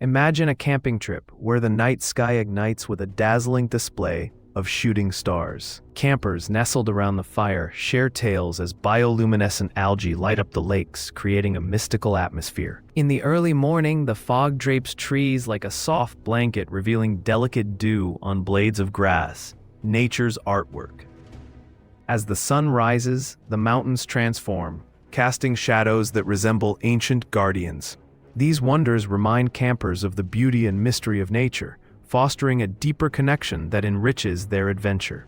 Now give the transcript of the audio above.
Imagine a camping trip where the night sky ignites with a dazzling display of shooting stars. Campers nestled around the fire share tales as bioluminescent algae light up the lakes, creating a mystical atmosphere. In the early morning, the fog drapes trees like a soft blanket, revealing delicate dew on blades of grass, nature's artwork. As the sun rises, the mountains transform, casting shadows that resemble ancient guardians. These wonders remind campers of the beauty and mystery of nature, fostering a deeper connection that enriches their adventure.